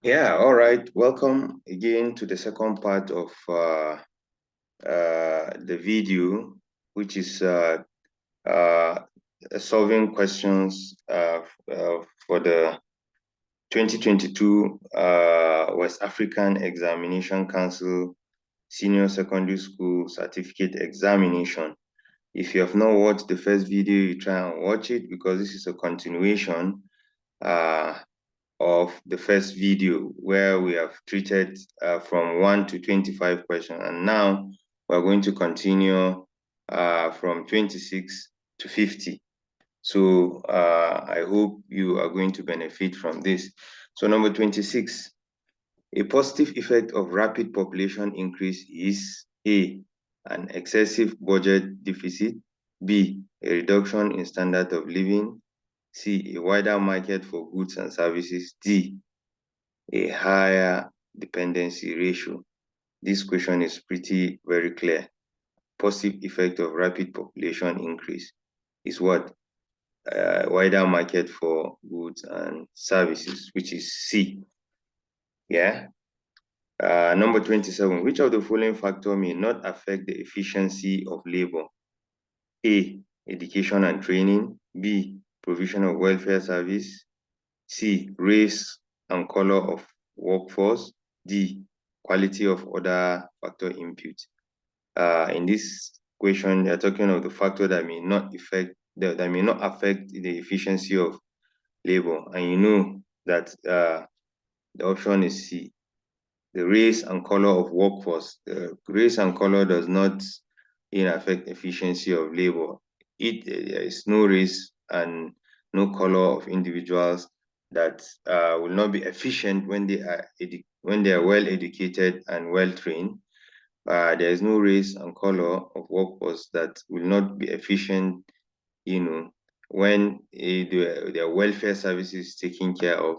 Yeah, all right. Welcome again to the second part of the video, which is solving questions for the 2022 West African Examination Council Senior Secondary School Certificate Examination. If you have not watched the first video, you try and watch it because this is a continuation uh, of the first video where we have treated from 1 to 25 questions, and now we're going to continue from 26 to 50. So I hope you are going to benefit from this. So number 26, a positive effect of rapid population increase is A, an excessive budget deficit, B, a reduction in standard of living, C, a wider market for goods and services, D, a higher dependency ratio. This question is pretty very clear. Positive effect of rapid population increase is what? Wider market for goods and services, which is C. Yeah. Number 27, which of the following factor may not affect the efficiency of labor? A, education and training. B, provision of welfare service. C, race and color of workforce. D, quality of other factor input. In this question, they're talking of the factor that may not affect the efficiency of labor, and you know that the option is C, the race and color of workforce. The race and color does not affect efficiency of labor. There is no race and no color of individuals that will not be efficient when they are well educated and well trained. There is no race and color of workforce that will not be efficient, when their welfare services is taken care of,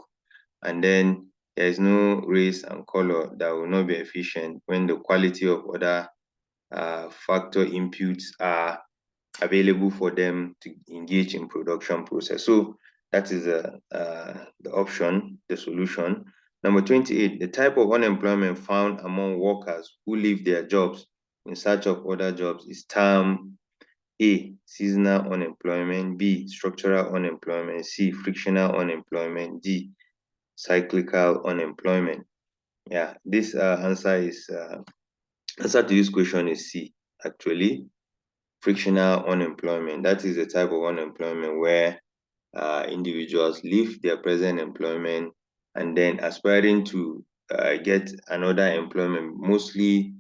and then there is no race and color that will not be efficient when the quality of other factor inputs are available for them to engage in production process. So that is the option, the solution. Number 28, the type of unemployment found among workers who leave their jobs in search of other jobs is termed A, seasonal unemployment, B, structural unemployment, C, frictional unemployment, D, cyclical unemployment. Yeah, this answer to this question is C, actually. Frictional unemployment. That is the type of unemployment where individuals leave their present employment and then aspiring to get another employment, mostly,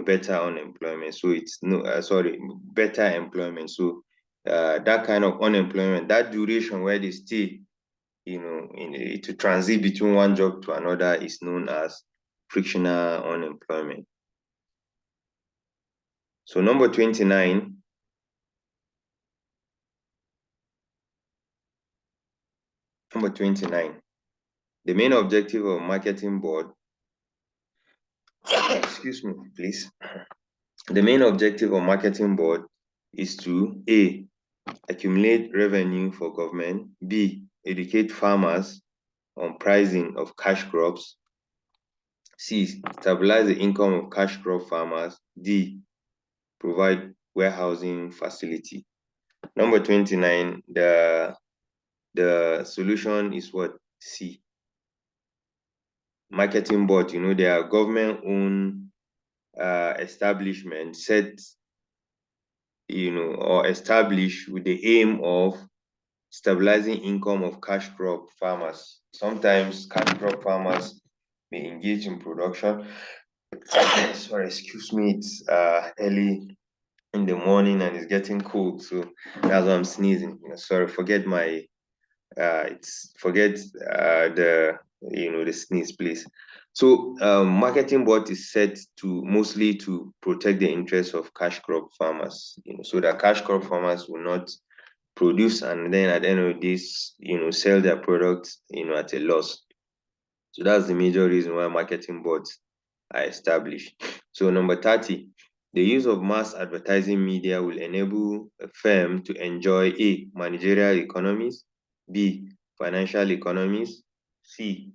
better unemployment. So it's better employment. So that kind of unemployment, that duration where they stay, to transit between one job to another is known as frictional unemployment. So number 29, the main objective of marketing board, excuse me, please. The main objective of marketing board is to A, accumulate revenue for government, B, educate farmers on pricing of cash crops, C, stabilize the income of cash crop farmers, D, provide warehousing facility. Number 29, the solution is what? C. Marketing board, they are government-owned establishment set, or established with the aim of stabilizing income of cash crop farmers. Sometimes cash crop farmers may engage in production. Sorry, excuse me, it's early in the morning and it's getting cold, so that's why I'm sneezing. Sorry, forget my forget the sneeze, please. So marketing board is set to mostly to protect the interests of cash crop farmers, so that cash crop farmers will not produce and then at the end of this, sell their products, at a loss. So that's the major reason why marketing boards are established. So number 30, the use of mass advertising media will enable a firm to enjoy A, managerial economies, B, financial economies, C,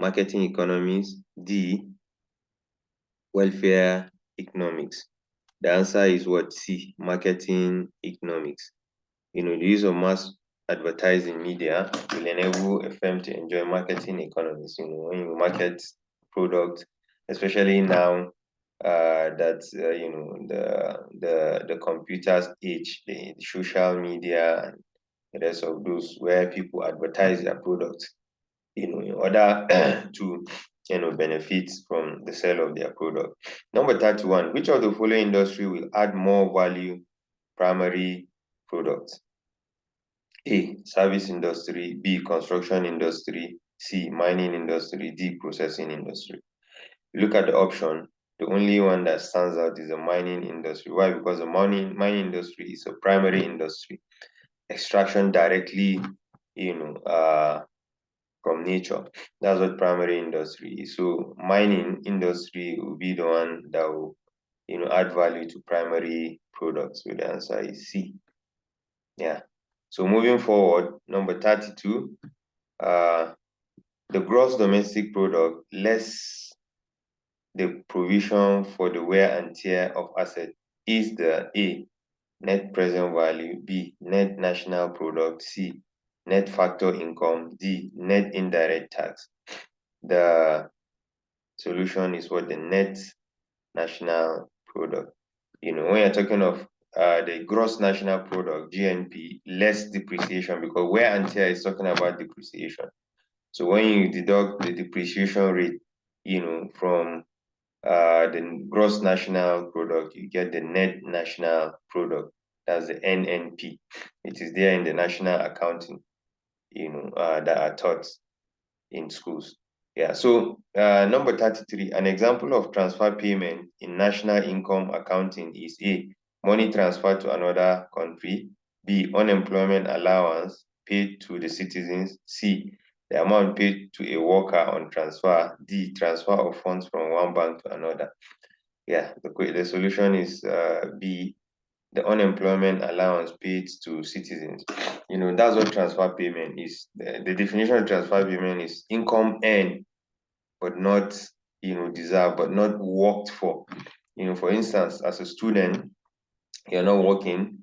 marketing economics, D, welfare economics. The answer is what? C, marketing economics. The use of mass advertising media will enable a firm to enjoy marketing economies. When you market products, especially now that the computers age, the social media and the rest of those where people advertise their products, in order to benefit from the sale of their product. Number 31, which of the following industry will add more value primary products? A, service industry, B, construction industry, C, mining industry, D, processing industry. Look at the option, the only one that stands out is the mining industry. Why? Because the mining industry is a primary industry. Extraction directly, from nature. That's what primary industry is. So mining industry will be the one that will, add value to primary products. So the answer is C. Yeah. So moving forward, number 32, the gross domestic product less the provision for the wear and tear of asset is the A, net present value, B, net national product, C, net factor income, D, net indirect tax. The solution is what? The net national product. When you're talking of the gross national product, GNP, less depreciation, because wear and tear is talking about depreciation. So when you deduct the depreciation rate, from the gross national product, you get the net national product. That's the NNP. It is there in the national accounting, that are taught in schools. Yeah, so number 33, an example of transfer payment in national income accounting is A, money transferred to another country, B, unemployment allowance paid to the citizens, C, the amount paid to a worker on transfer, D, transfer of funds from one bank to another. Yeah, the solution is B, the unemployment allowance paid to citizens. That's what transfer payment is. The definition of transfer payment is income earned but not, deserved, but not worked for. For instance, as a student, you're not working,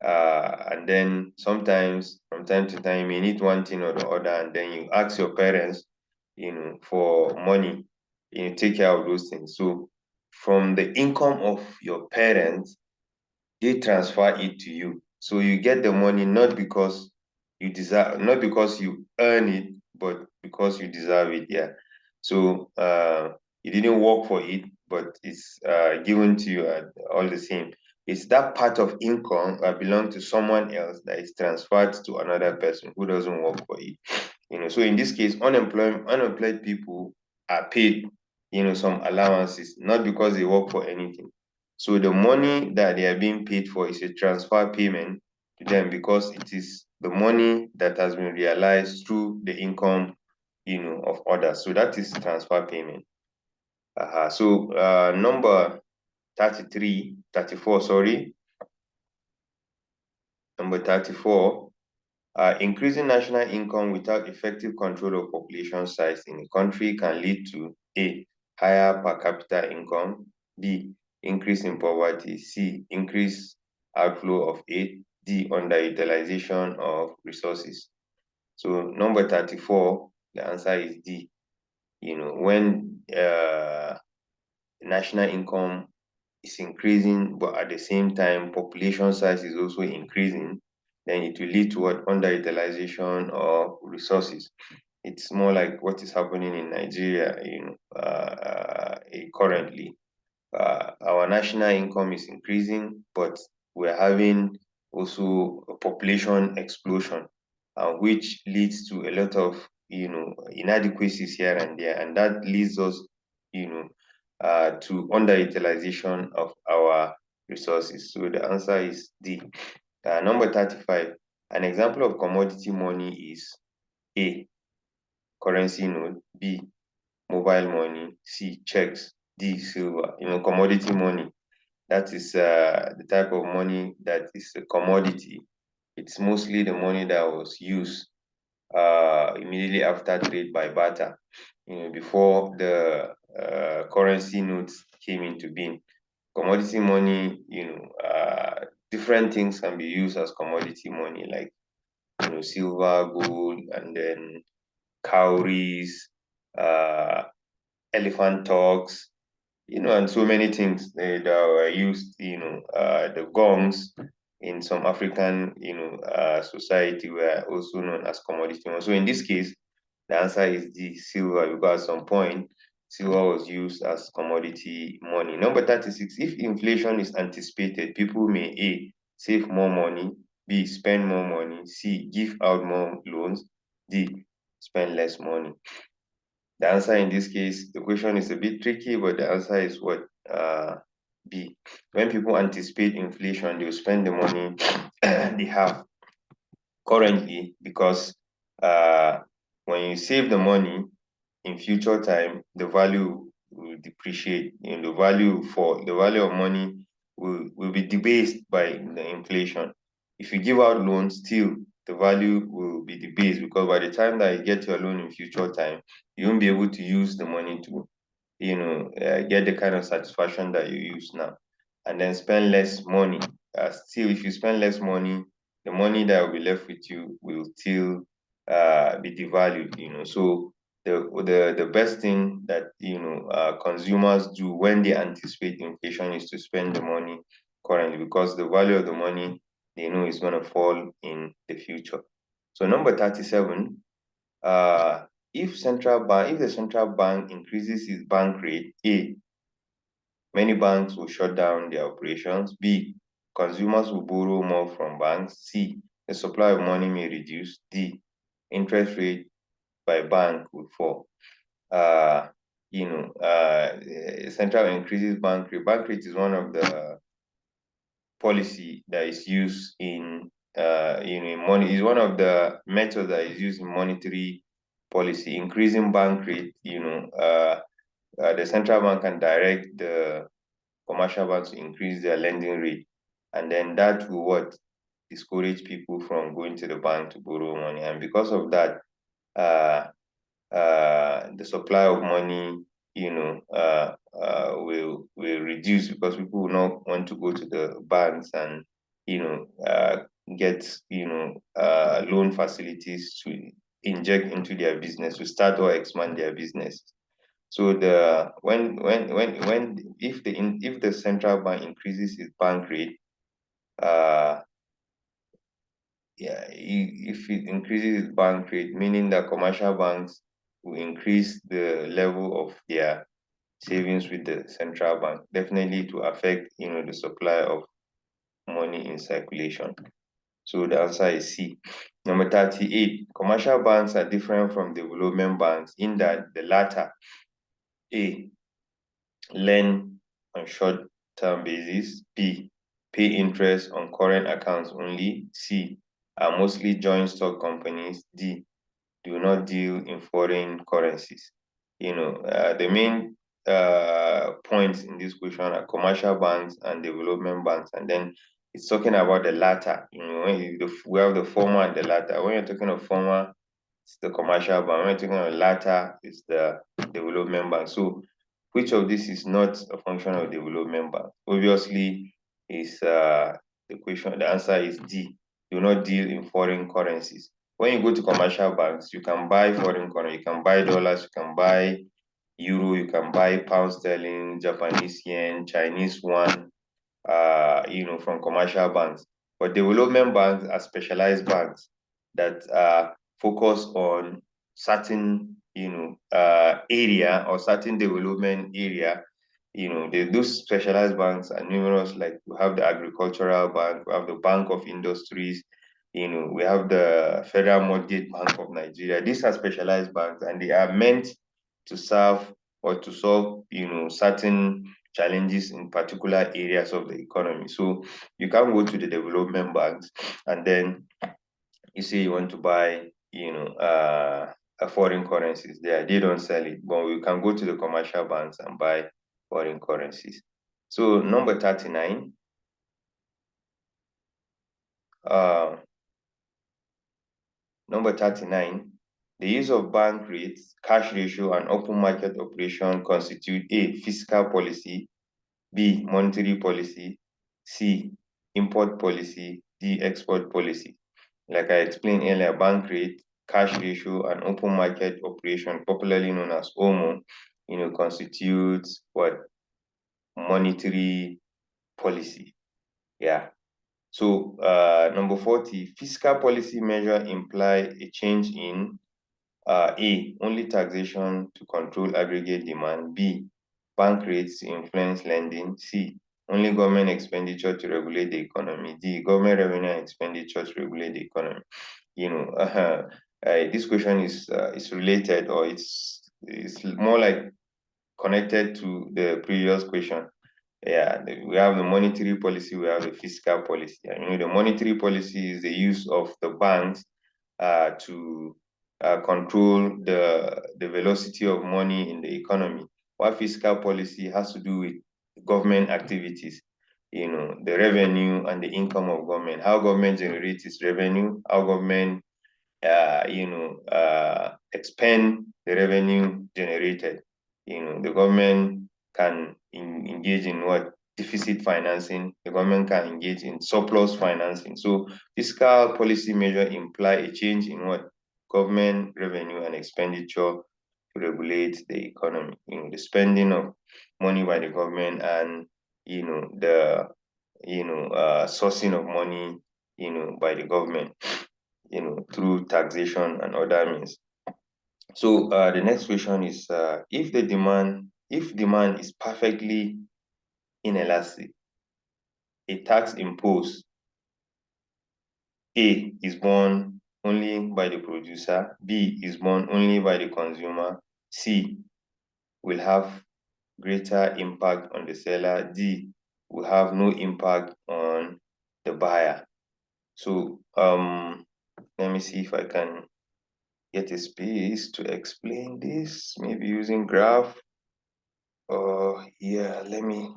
and then sometimes from time to time you may need one thing or the other, and then you ask your parents, for money, take care of those things. So from the income of your parents, they transfer it to you. So you get the money not because you deserve, not because you earn it, but because you deserve it. Yeah. So you didn't work for it, but it's given to you all the same. It's that part of income that belongs to someone else that is transferred to another person who doesn't work for it. So in this case, unemployed people are paid, some allowances, not because they work for anything. So the money that they are being paid for is a transfer payment to them because it is the money that has been realized through the income, of others. So that is transfer payment. So number 34, sorry. Number 34, increasing national income without effective control of population size in a country can lead to A, higher per capita income, B, increase in poverty, C, increase outflow of aid, D, underutilization of resources. So number 34, the answer is D. When national income is increasing, but at the same time, population size is also increasing, then it will lead to what? Underutilization of resources. It's more like what is happening in Nigeria, currently. Our national income is increasing, but we're having also a population explosion, which leads to a lot of inadequacies here and there, and that leads us, to underutilization of our resources. So the answer is D. Number 35, an example of commodity money is A, currency note, B, mobile money, C, checks, D, silver. Commodity money, that is the type of money that is a commodity. It's mostly the money that was used, immediately after trade by barter, before the currency notes came into being. Commodity money, different things can be used as commodity money, like silver, gold, and then cowries, uh, elephant tugs, and so many things that were used, the gongs in some African, society were also known as commodity money. So in this case, the answer is the silver, because at some point, silver was used as commodity money. Number 36, if inflation is anticipated, people may A, save more money, B, spend more money, C, give out more loans, D, spend less money. The answer in this case, the question is a bit tricky, but the answer is what? B. When people anticipate inflation, they'll spend the money they have currently, because uh, when you save the money in future time, the value will depreciate. The value of money will be debased by the inflation. If you give out loans, still the value will be debased, because by the time that you get your loan in future time, you won't be able to use the money to get the kind of satisfaction that you use now, and then spend less money. Still, if you spend less money, the money that will be left with you will still be devalued. So the best thing that consumers do when they anticipate inflation is to spend the money currently, because the value of the money they know is going to fall in the future. So number 37, uh, if the central bank increases its bank rate, A, many banks will shut down their operations. B, consumers will borrow more from banks. C, the supply of money may reduce. D, interest rate by bank will fall. Central increases bank rate. Bank rate is one of the policy that is used in money, is one of the methods that is used in monetary policy. Increasing bank rate, the central bank can direct the commercial banks to increase their lending rate, and then that will what discourage people from going to the bank to borrow money, and because of that, uh, the supply of money, will reduce, because people will not want to go to the banks and get loan facilities to inject into their business, to start or expand their business. So the when if the central bank increases its bank rate, uh, yeah, if it increases its bank rate, meaning that commercial banks will increase the level of their savings with the central bank, definitely to affect the supply of money in circulation. So the answer is C. Number 38, commercial banks are different from development banks in that the latter, A, lend on short-term basis. B, pay interest on current accounts only. C, are mostly joint stock companies. D, do not deal in foreign currencies. The main points in this question are commercial banks and development banks, and then it's talking about the latter. We have the former and the latter. When you're talking of former, it's the commercial bank. When you're talking of latter, it's the development bank. So which of this is not a function of development bank? Obviously, is the question. The answer is D. Do not deal in foreign currencies. When you go to commercial banks, you can buy foreign currency. You can buy dollars. You can buy euro. You can buy pound sterling, Japanese yen, Chinese yuan. From commercial banks. But development banks are specialized banks that focus on certain, area or certain development area. Those specialized banks are numerous. Like we have the agricultural bank, we have the Bank of Industries, we have the Federal Mortgage Bank of Nigeria. These are specialized banks, and they are meant to serve or to solve, certain challenges in particular areas of the economy. So you can't go to the development banks and then you say you want to buy, a foreign currencies. They don't sell it, but we can go to the commercial banks and buy foreign currencies. So number 39, uh, Number 39, the use of bank rates, cash ratio, and open market operation constitute A, fiscal policy, B, monetary policy, C, import policy, D, export policy. Like I explained earlier, bank rate, cash ratio, and open market operation, popularly known as OMO, constitutes what? Monetary policy. Yeah. So number 40, fiscal policy measure imply a change in A, only taxation to control aggregate demand. B, bank rates to influence lending. C, only government expenditure to regulate the economy. D, government revenue and expenditure to regulate the economy. This question is related, or it's more like connected to the previous question. Yeah, we have the monetary policy, we have the fiscal policy. And the monetary policy is the use of the banks to control the velocity of money in the economy. While fiscal policy has to do with government activities, the revenue and the income of government, how government generates its revenue, how government expend the revenue generated. The government can engage in what? Deficit financing. The government can engage in surplus financing. So fiscal policy measure imply a change in what? Government revenue and expenditure to regulate the economy. The spending of money by the government and the sourcing of money by the government through taxation and other means. So the next question is if demand is perfectly inelastic, a tax imposed A is borne only by the producer, B is borne only by the consumer, C will have greater impact on the seller, D will have no impact on the buyer. So let me see if I can get a space to explain this, maybe using graph. Yeah, let me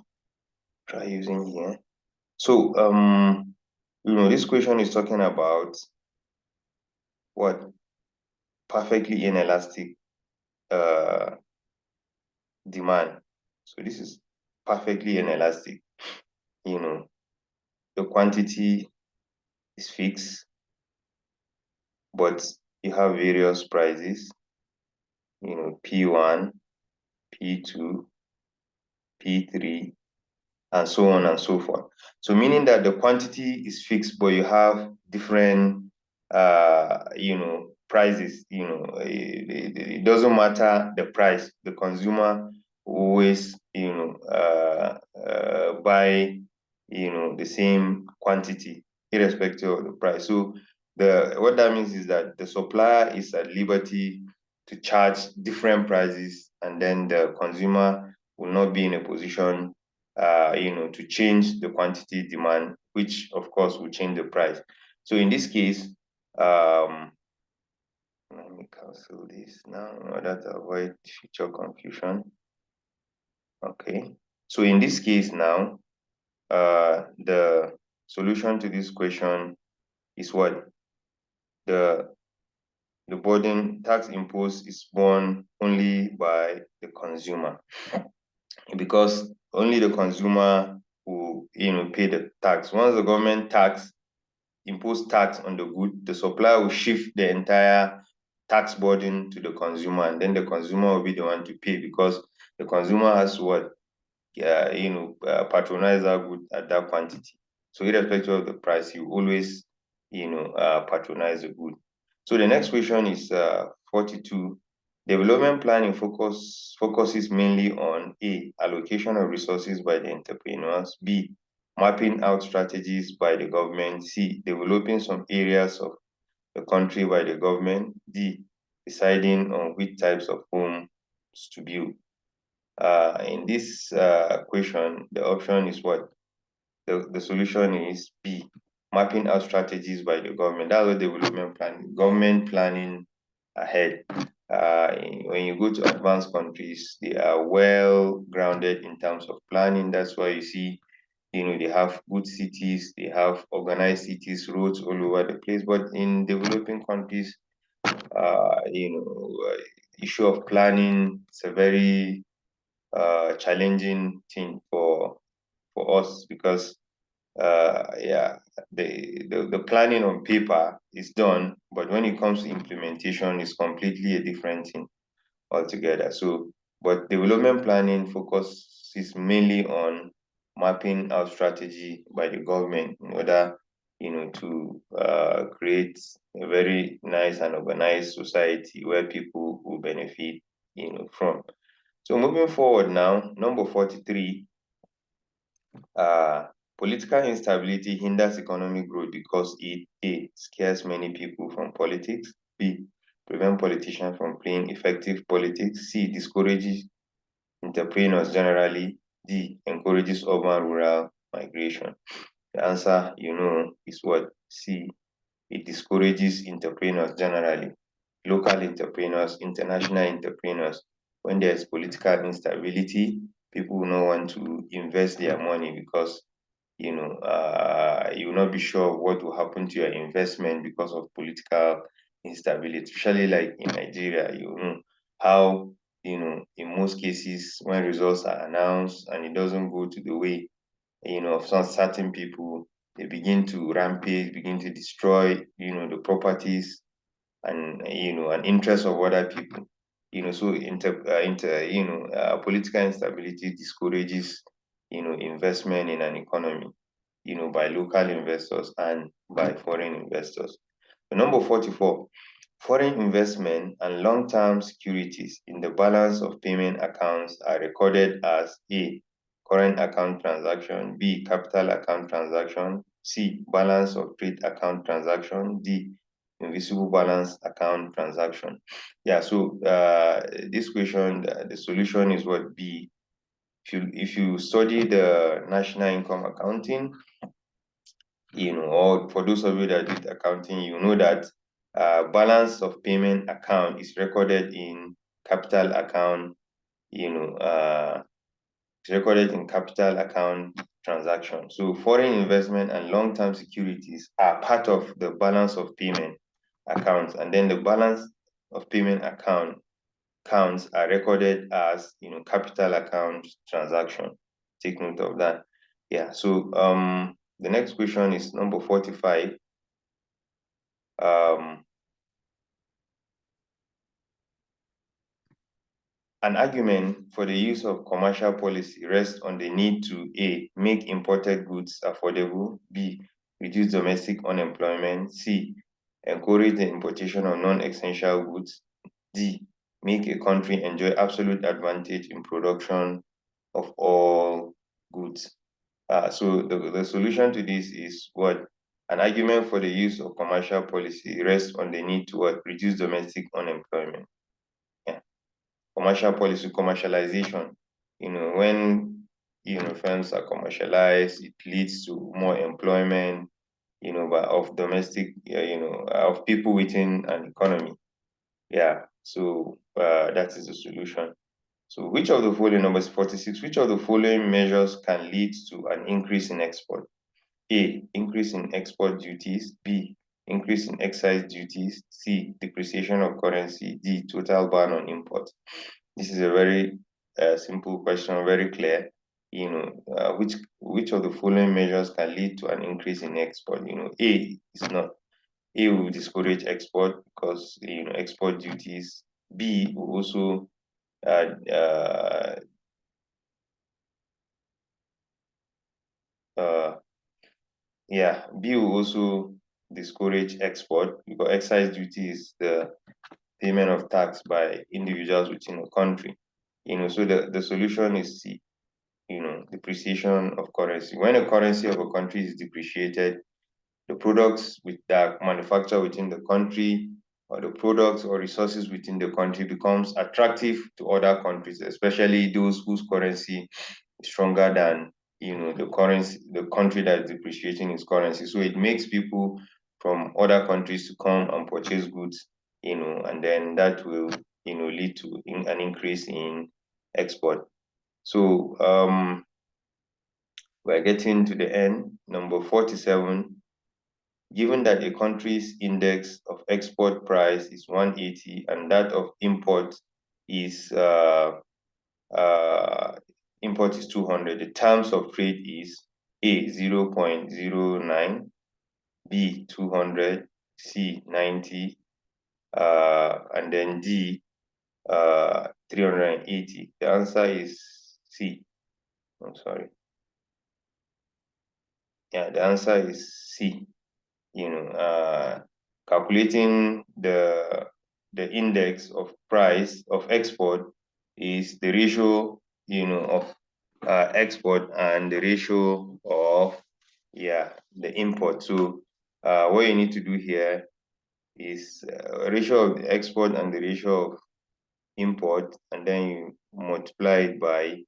try using here. So this question is talking about what? Perfectly inelastic demand. So this is perfectly inelastic. The quantity is fixed, but you have various prices, P1, P2, P3, and so on and so forth. So meaning that the quantity is fixed, but you have different, prices. It doesn't matter the price. The consumer always, buy, the same quantity irrespective of the price. So what that means is that the supplier is at liberty to charge different prices, and then the consumer will not be in a position to change the quantity demand, which of course will change the price. So in this case, let me cancel this now in order to avoid future confusion. Okay, so in this case now, the solution to this question is what? The burden tax imposed is borne only by the consumer, because only the consumer will pay the tax. Once the government impose tax on the good, the supplier will shift the entire tax burden to the consumer, and then the consumer will be the one to pay, because the consumer has what? Patronize that good at that quantity. So irrespective of the price, you always patronize the good. So the next question is 42. Development planning focuses mainly on A, allocation of resources by the entrepreneurs, B, mapping out strategies by the government, C, developing some areas of the country by the government, D, deciding on which types of homes to build. In this question, the option is what? The solution is B, mapping out strategies by the government. That's what development planning, government planning ahead. When you go to advanced countries, they are well grounded in terms of planning. That's why you see They have good cities, they have organized cities, roads all over the place. But in developing countries, issue of planning, it's a very challenging thing for us, because yeah, the planning on paper is done, but when it comes to implementation, it's completely a different thing altogether. So, but development planning focuses mainly on mapping out strategy by the government in order, to create a very nice and organized society where people will benefit, from. So moving forward now, number 43, uh, political instability hinders economic growth because it A, scares many people from politics, B, prevent politicians from playing effective politics, C, discourages entrepreneurs generally, D, encourages urban-rural migration. The answer, is what? C, it discourages entrepreneurs generally, local entrepreneurs, international entrepreneurs. When there's political instability, people will not want to invest their money because you will not be sure of what will happen to your investment because of political instability, especially like in Nigeria. You know how, in most cases, when results are announced and it doesn't go to the way, of some certain people, they begin to rampage, begin to destroy, the properties and, an interest of other people. So political instability discourages, investment in an economy, by local investors and by foreign investors. So number 44, foreign investment and long-term securities in the balance of payment accounts are recorded as A, current account transaction, B, capital account transaction, C, balance of trade account transaction, D, invisible balance account transaction. Yeah, so this question, the solution is what? B. If you study the national income accounting, or for those of you that did accounting, you know that balance of payment account is recorded in capital account, it's recorded in capital account transaction. So foreign investment and long-term securities are part of the balance of payment accounts, and then the balance of payment account counts are recorded as, capital account transaction. Take note of that. Yeah. So the next question is number 45. Um, An argument for the use of commercial policy rests on the need to A, make imported goods affordable, B, reduce domestic unemployment, C, encourage the importation of non-essential goods, D, make a country enjoy absolute advantage in production of all goods. So the solution to this is what? An argument for the use of commercial policy rests on the need to what? Reduce domestic unemployment. Yeah. Commercial policy, commercialization. When firms are commercialized, it leads to more employment, but of domestic, of people within an economy. Yeah. So that is the solution. So which of the following, numbers 46, which of the following measures can lead to an increase in export? A, increase in export duties. B, increase in excise duties. C, depreciation of currency. D, total ban on imports. This is a very simple question, very clear. Which of the following measures can lead to an increase in export? A is not. A will discourage export because export duties. B will also uh, uh, uh, yeah, B will also discourage export because excise duty is the payment of tax by individuals within a country. So the solution is C, depreciation of currency. When a currency of a country is depreciated, the products that manufactured within the country, or the products or resources within the country, becomes attractive to other countries, especially those whose currency is stronger than the country that is depreciating its currency. So it makes people from other countries to come and purchase goods, and then that will lead to an increase in export. So We're getting to the end. Number 47, given that a country's index of export price is 180 and that of import is import is 200, the terms of trade is A 0.09, B 200, C 90, and then D 380. The answer is C. I'm sorry. Yeah, the answer is C. Calculating the index of price of export is the ratio, of export and the ratio of the import. So what you need to do here is ratio of the export and the ratio of import, and then you multiply it by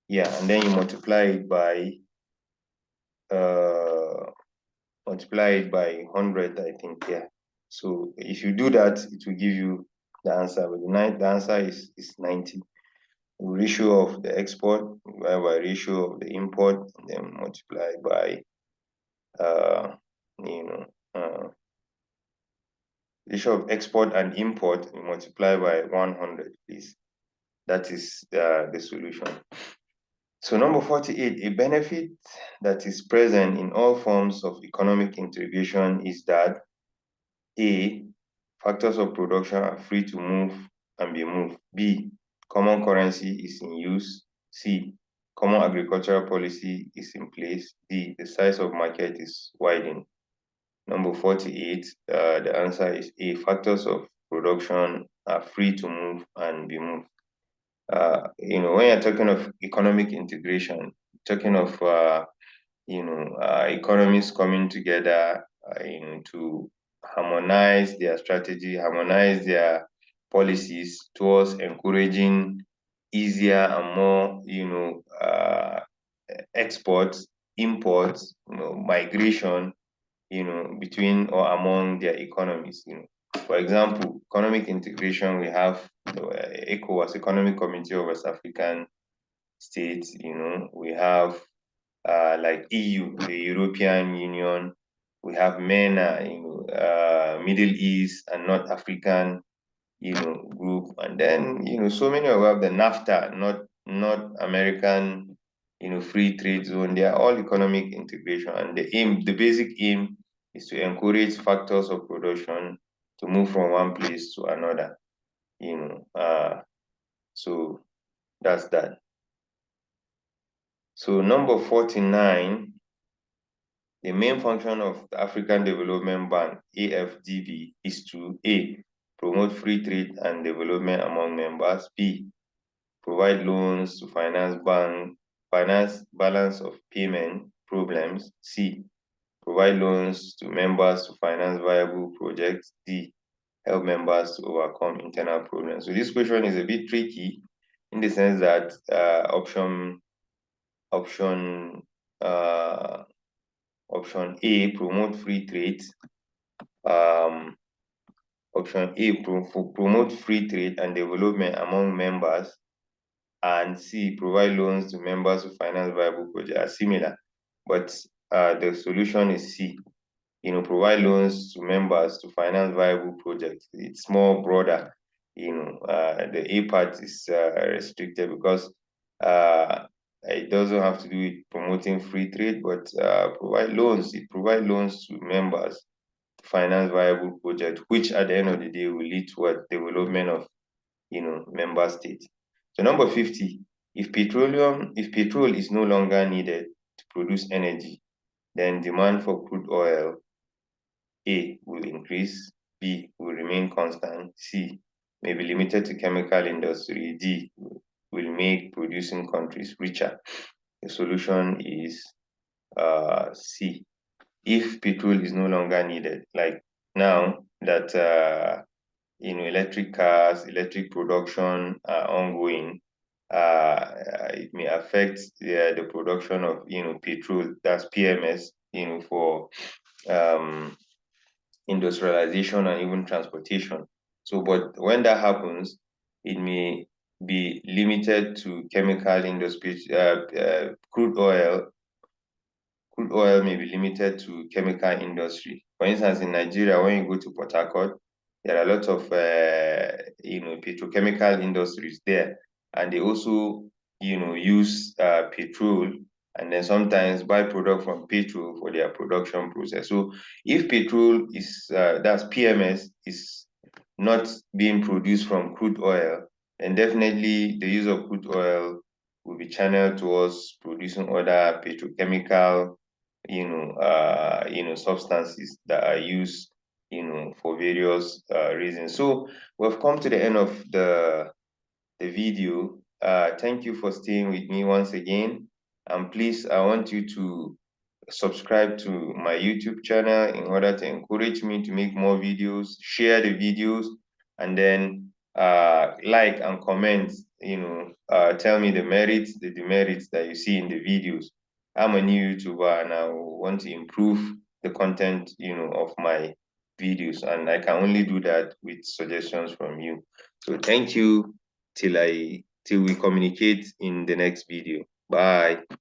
and then you multiply it by 100, I think. Yeah. So if you do that, it will give you the answer. But the answer is 90. Ratio of the export by ratio of the import, and then multiply by ratio of export and import, multiply by 100, please. That is the solution. So number 48, a benefit that is present in all forms of economic integration is that A, factors of production are free to move and be moved. B, common currency is in use. C, common agricultural policy is in place. D, the size of market is widened. Number 48, the answer is A, factors of production are free to move and be moved. When you're talking of economic integration, talking of economies coming together to harmonize their strategy, harmonize their policies towards encouraging easier and more exports, imports, migration, between or among their economies. For example, economic integration, we have ECOWAS, Economic Community of West African States. We have like EU, the European Union. We have MENA, Middle East and North African, group, and then so many of us, the NAFTA, North American, free trade zone. They are all economic integration, and the basic aim is to encourage factors of production to move from one place to another. So that's that. So number 49, the main function of the African Development Bank, AFDB, is to A, promote free trade and development among members. B, provide loans to finance balance of payment problems. C, provide loans to members to finance viable projects. D, help members to overcome internal problems. So this question is a bit tricky in the sense that option A, promote free trade. Option A, promote free trade and development among members, and C, provide loans to members to finance viable projects are similar, but the solution is C. Provide loans to members to finance viable projects. It's more broader. The A part is restricted because it doesn't have to do with promoting free trade, but provide loans. It provides loans to members to finance viable projects, which at the end of the day will lead to a development of member states. So number 50, if petrol is no longer needed to produce energy, then demand for crude oil, A, will increase, B, will remain constant, C, may be limited to chemical industry, D, will make producing countries richer. The solution is C. If petrol is no longer needed, like now that electric cars, electric production are ongoing, it may affect the production of petrol, that's PMS, for industrialization and even transportation. So, but when that happens, it may be limited to chemical industry. Crude oil may be limited to chemical industry. For instance, in Nigeria, when you go to Port Harcourt, there are a lot of petrochemical industries there, and they also use petrol and then sometimes byproduct from petrol for their production process. So if petrol is that's PMS is not being produced from crude oil, then definitely the use of crude oil will be channeled towards producing other petrochemical substances that are used for various reasons. So we've come to the end of the video. Thank you for staying with me once again, and please, I want you to subscribe to my YouTube channel in order to encourage me to make more videos, share the videos, and then like and comment, tell me the merits, the demerits that you see in the videos. I'm a new YouTuber and I want to improve the content, of my videos, and I can only do that with suggestions from you. So thank you till we communicate in the next video. Bye.